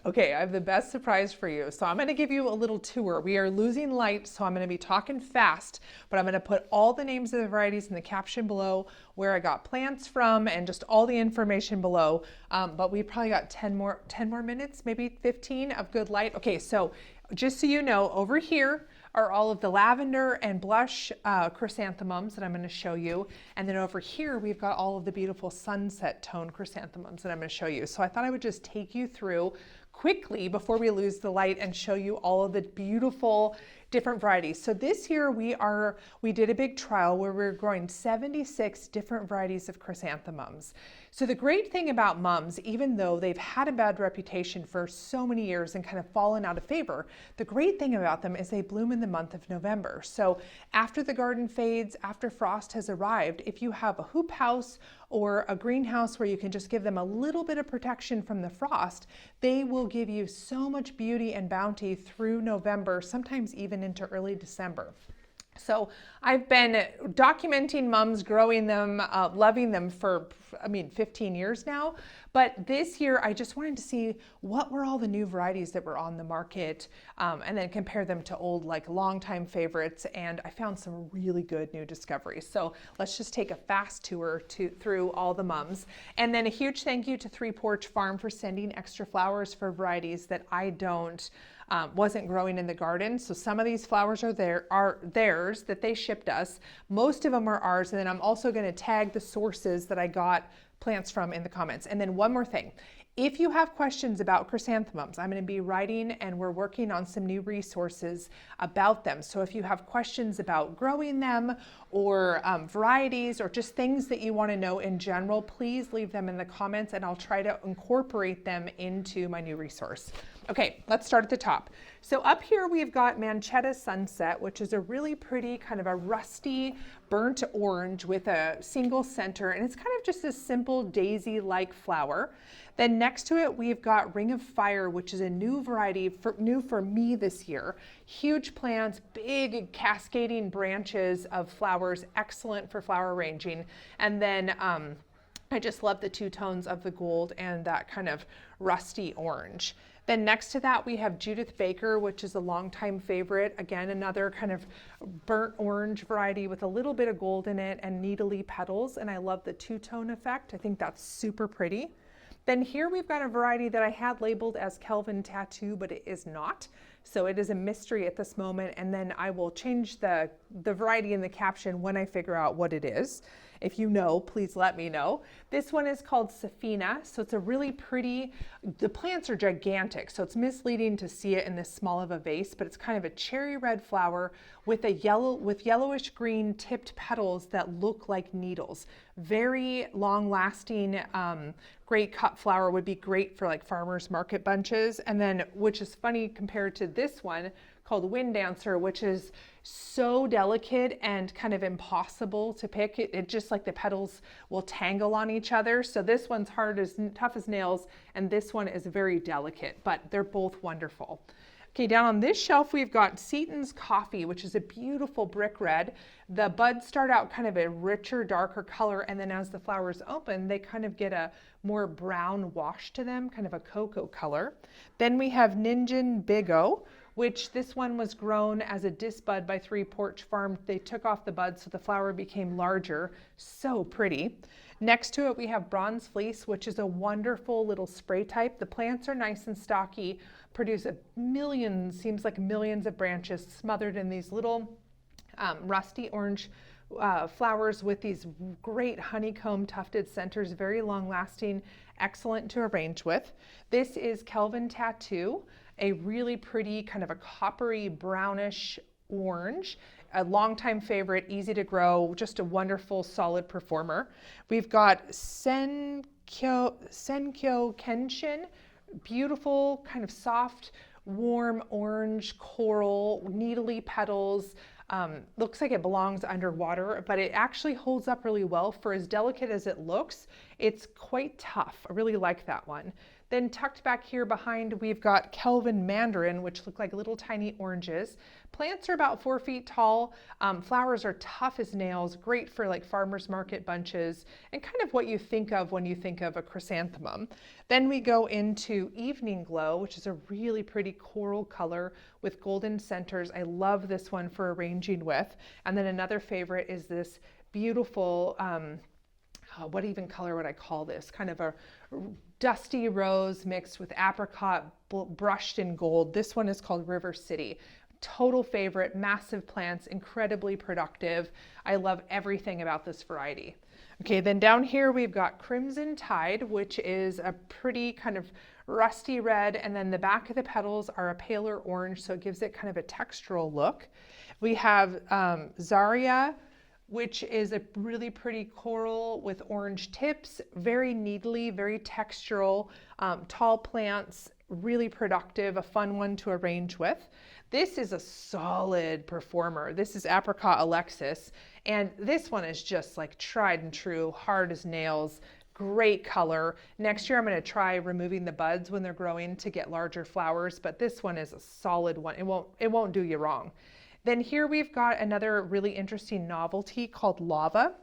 Okay, I have the best surprise for you. So I'm going to give you a little tour. We are losing light, so I'm going to be talking fast, but I'm going to put all the names of the varieties in the caption below, where I got plants from, and just all the information below. But we probably got 10 more minutes, maybe 15 of good light. Okay, so just so you know, over here are all of the lavender and blush chrysanthemums that I'm going to show you. And then over here, we've got all of the beautiful sunset tone chrysanthemums that I'm going to show you. So I thought I would just take you through quickly before we lose the light and show you all of the beautiful different varieties. So this year we did a big trial where we're growing 76 different varieties of chrysanthemums. So the great thing about mums, even though they've had a bad reputation for so many years and kind of fallen out of favor, the great thing about them is they bloom in the month of November. So after the garden fades, after frost has arrived, if you have a hoop house or a greenhouse where you can just give them a little bit of protection from the frost, they will give you so much beauty and bounty through November, sometimes even into early December. So I've been documenting mums, growing them, loving them for, 15 years now. But this year, I just wanted to see what were all the new varieties that were on the market, and then compare them to old, like longtime favorites. And I found some really good new discoveries. So let's just take a fast tour through all the mums. And then a huge thank you to Three Porch Farm for sending extra flowers for varieties that I wasn't growing in the garden. So some of these flowers are theirs that they shipped us. Most of them are ours. And then I'm also going to tag the sources that I got plants from in the comments. And then one more thing. If you have questions about chrysanthemums, I'm going to be writing and we're working on some new resources about them. So if you have questions about growing them or varieties or just things that you want to know in general, please leave them in the comments and I'll try to incorporate them into my new resource. Okay, let's start at the top. So up here we've got Macetta Sunset, which is a really pretty kind of a rusty burnt orange with a single center, and it's kind of just a simple daisy-like flower. Then next to it we've got Ring of Fire, which is a new variety, new for me this year. Huge plants, big cascading branches of flowers, excellent for flower arranging. And then I just love the two tones of the gold and that kind of rusty orange. Then next to that, we have Judith Baker, which is a longtime favorite. Again, another kind of burnt orange variety with a little bit of gold in it and needly petals. And I love the two-tone effect. I think that's super pretty. Then here we've got a variety that I had labeled as Kelvin Tattoo, but it is not. So it is a mystery at this moment. And then I will change the variety in the caption when I figure out what it is. If you know, please let me know. This one is called Saffina. So it's a really pretty, the plants are gigantic. So it's misleading to see it in this small of a vase, but it's kind of a cherry red flower with yellowish green tipped petals that look like needles. Very long lasting, great cut flower, would be great for like farmers market bunches. And then, which is funny compared to this one called Wind Dancer, which is so delicate and kind of impossible to pick. It just like the petals will tangle on each other. So this one's tough as nails, and this one is very delicate, but they're both wonderful. Okay, down on this shelf, we've got Seaton's Coffee, which is a beautiful brick red. The buds start out kind of a richer, darker color, and then as the flowers open, they kind of get a more brown wash to them, kind of a cocoa color. Then we have Nijin Bigo, which this one was grown as a disc bud by Three Porch Farm. They took off the buds so the flower became larger. So pretty. Next to it, we have Bronze Fleece, which is a wonderful little spray type. The plants are nice and stocky, produce seems like millions of branches smothered in these little rusty orange flowers with these great honeycomb tufted centers, very long lasting, excellent to arrange with. This is Kelvin Tattoo, a really pretty kind of a coppery brownish orange, a longtime favorite, easy to grow, just a wonderful solid performer. We've got Senkyo Kenshin, beautiful kind of soft warm orange coral, needly petals. Looks like it belongs underwater, but it actually holds up really well. For as delicate as it looks, it's quite tough. I really like that one. Then tucked back here behind, we've got Kelvin Mandarin, which look like little tiny oranges. Plants are about 4 feet tall. Flowers are tough as nails, great for like farmers market bunches, and kind of what you think of when you think of a chrysanthemum. Then we go into Evening Glow, which is a really pretty coral color with golden centers. I love this one for arranging with. And then another favorite is this beautiful, what even color would I call this? Kind of a dusty rose mixed with apricot brushed in gold. This one is called River City. Total favorite, massive plants, incredibly productive. I love everything about this variety. Okay, then down here we've got Crimson Tide, which is a pretty kind of rusty red, and then the back of the petals are a paler orange, so it gives it kind of a textural look. We have Zaria, which is a really pretty coral with orange tips, very needly, very textural, tall plants, really productive, a fun one to arrange with. This is a solid performer. This is Apricot Alexis, and this one is just like tried and true, hard as nails, great color. Next year I'm going to try removing the buds when they're growing to get larger flowers, but this one is a solid one. It won't do you wrong. Then here we've got another really interesting novelty called Lava.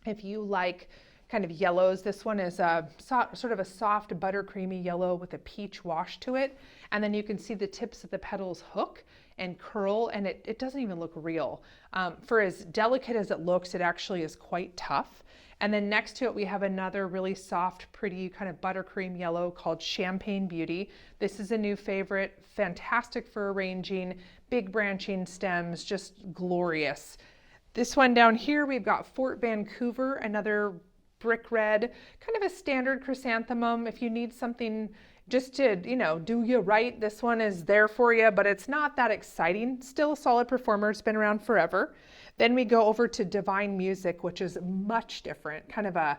If you like kind of yellows, this one is a sort of a soft buttercreamy yellow with a peach wash to it. And then you can see the tips of the petals hook and curl, and it doesn't even look real. For as delicate as it looks, it actually is quite tough. And then next to it, we have another really soft, pretty kind of buttercream yellow called Champagne Beauty. This is a new favorite, fantastic for arranging, big branching stems, just glorious. This one down here, we've got Fort Vancouver, another brick red, kind of a standard chrysanthemum. If you need something just to, do you right, this one is there for you, but it's not that exciting. Still a solid performer, it's been around forever. Then we go over to Divine Music, which is much different, kind of a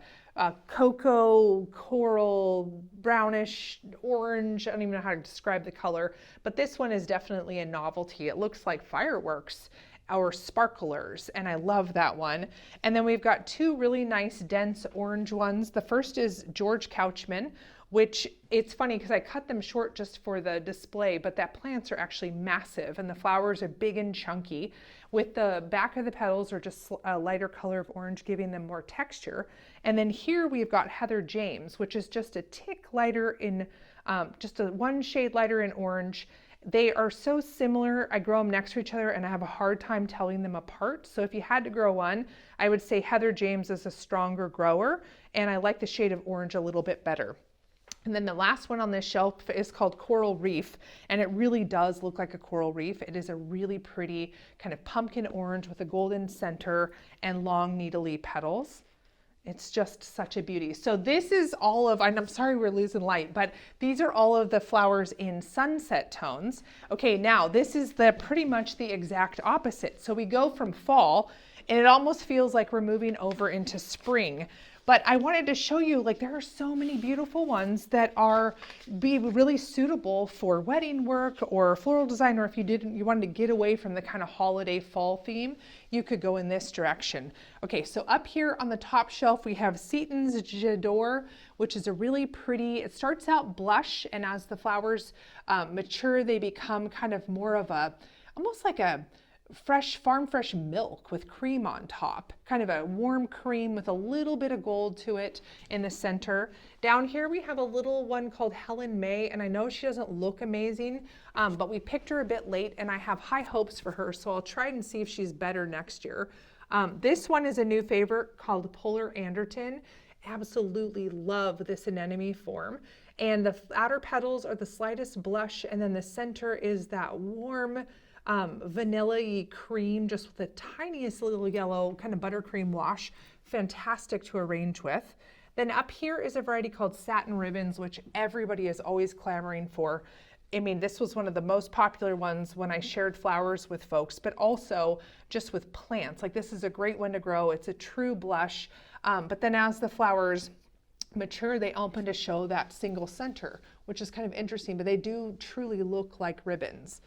cocoa, coral, brownish, orange. I don't even know how to describe the color, but this one is definitely a novelty. It looks like fireworks or sparklers, and I love that one. And then we've got two really nice dense orange ones. The first is George Couchman, which it's funny because I cut them short just for the display, but that plants are actually massive and the flowers are big and chunky, with the back of the petals are just a lighter color of orange, giving them more texture. And then here we've got Heather James, which is just a tick lighter in, just a one shade lighter in orange. They are so similar. I grow them next to each other and I have a hard time telling them apart. So if you had to grow one, I would say Heather James is a stronger grower, and I like the shade of orange a little bit better. And then the last one on this shelf is called Coral Reef, and it really does look like a coral reef. It is a really pretty kind of pumpkin orange with a golden center and long needly petals. It's just such a beauty. So this is all of, and I'm sorry we're losing light, but these are all of the flowers in sunset tones. Okay, now this is pretty much the exact opposite. So we go from fall, and it almost feels like we're moving over into spring. But I wanted to show you, like, there are so many beautiful ones that be really suitable for wedding work or floral design, or if you wanted to get away from the kind of holiday fall theme, you could go in this direction. Okay, so up here on the top shelf, we have Seaton's J'adore, which is a really pretty, it starts out blush, and as the flowers mature, they become kind of more of almost like a farm fresh milk with cream on top, kind of a warm cream with a little bit of gold to it in the center. Down here we have a little one called Helen May, and I know she doesn't look amazing, but we picked her a bit late and I have high hopes for her, so I'll try and see if she's better next year. This one is a new favorite called Polar Anderton. Absolutely love this anemone form. And the outer petals are the slightest blush, and then the center is that warm vanilla-y cream, just with the tiniest little yellow kind of buttercream wash. Fantastic to arrange with. Then up here is a variety called Satin Ribbons, which everybody is always clamoring for. I mean, this was one of the most popular ones when I shared flowers with folks, but also just with plants. Like, this is a great one to grow. It's a true blush, but then as the flowers mature, they open to show that single center, which is kind of interesting, but they do truly look like ribbons.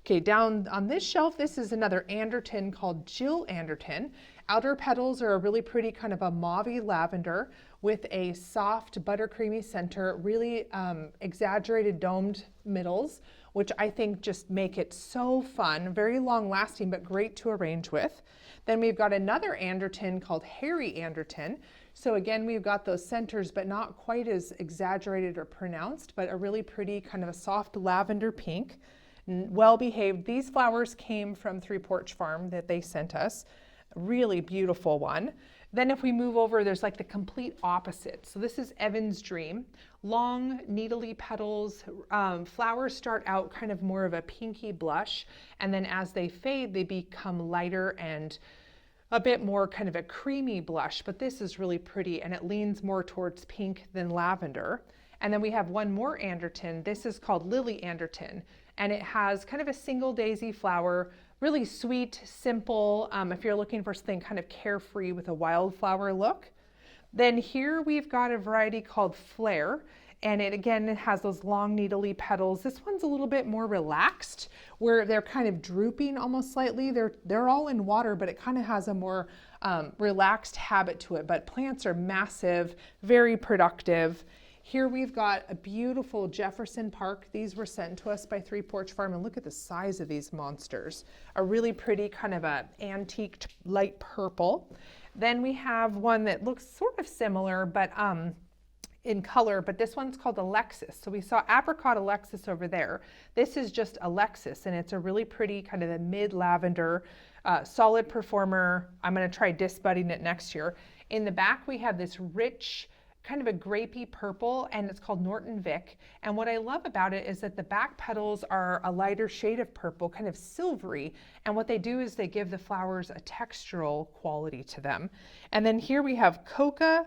Okay, down on this shelf, this is another Anderton called Jill Anderton. Outer petals are a really pretty kind of a mauve-y lavender with a soft buttercreamy center, really exaggerated domed middles, which I think just make it so fun, very long lasting, but great to arrange with. Then we've got another Anderton called Hairy Anderton. So again, we've got those centers, but not quite as exaggerated or pronounced, but a really pretty kind of a soft lavender pink. Well behaved. These flowers came from Three Porch Farm that they sent us. Really beautiful one. Then if we move over, there's like the complete opposite. So this is Evan's Dream. Long, needly petals. Flowers start out kind of more of a pinky blush, and then as they fade, they become lighter and a bit more kind of a creamy blush, but this is really pretty, and it leans more towards pink than lavender. And then we have one more Anderton. This is called Lily Anderton, and it has kind of a single daisy flower, really sweet, simple, if you're looking for something kind of carefree with a wildflower look. Then here we've got a variety called Floret, and it has those long needly petals. This one's a little bit more relaxed, where they're kind of drooping almost slightly. They're all in water, but it kind of has a more relaxed habit to it. But plants are massive, very productive. Here we've got a beautiful Jefferson Park. These were sent to us by Three Porch Farm, and look at the size of these monsters. A really pretty kind of a antique light purple. Then we have one that looks sort of similar, but in color, but this one's called Alexis. So we saw Apricot Alexis over there. This is just Alexis, and it's a really pretty kind of a mid-lavender, solid performer. I'm gonna try disbudding it next year. In the back, we have this rich, kind of a grapey purple, and it's called Norton Vic. And what I love about it is that the back petals are a lighter shade of purple, kind of silvery. And what they do is they give the flowers a textural quality to them. And then here we have Coca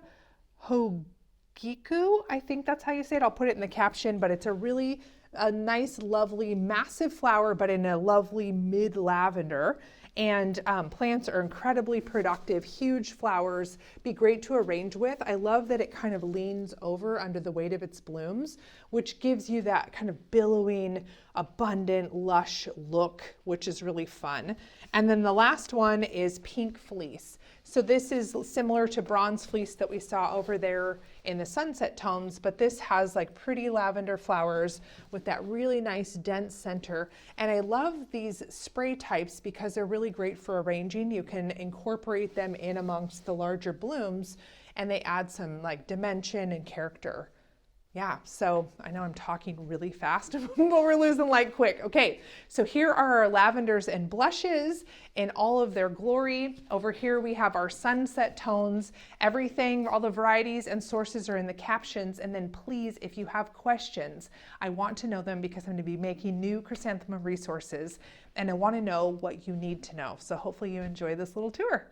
Hogiku, I think that's how you say it. I'll put it in the caption, but it's a nice, lovely, massive flower, but in a lovely mid-lavender. And plants are incredibly productive, huge flowers, be great to arrange with. I love that it kind of leans over under the weight of its blooms, which gives you that kind of billowing, abundant, lush look, which is really fun. And then the last one is Pink Fleece. So this is similar to Bronze Fleece that we saw over there in the sunset tones, but this has like pretty lavender flowers with that really nice dense center. And I love these spray types because they're really great for arranging. You can incorporate them in amongst the larger blooms, and they add some like dimension and character. Yeah, so I know I'm talking really fast, but we're losing light quick. Okay, so here are our lavenders and blushes in all of their glory. Over here we have our sunset tones. Everything, all the varieties and sources are in the captions. And then please, if you have questions, I want to know them because I'm going to be making new chrysanthemum resources, and I want to know what you need to know. So hopefully you enjoy this little tour.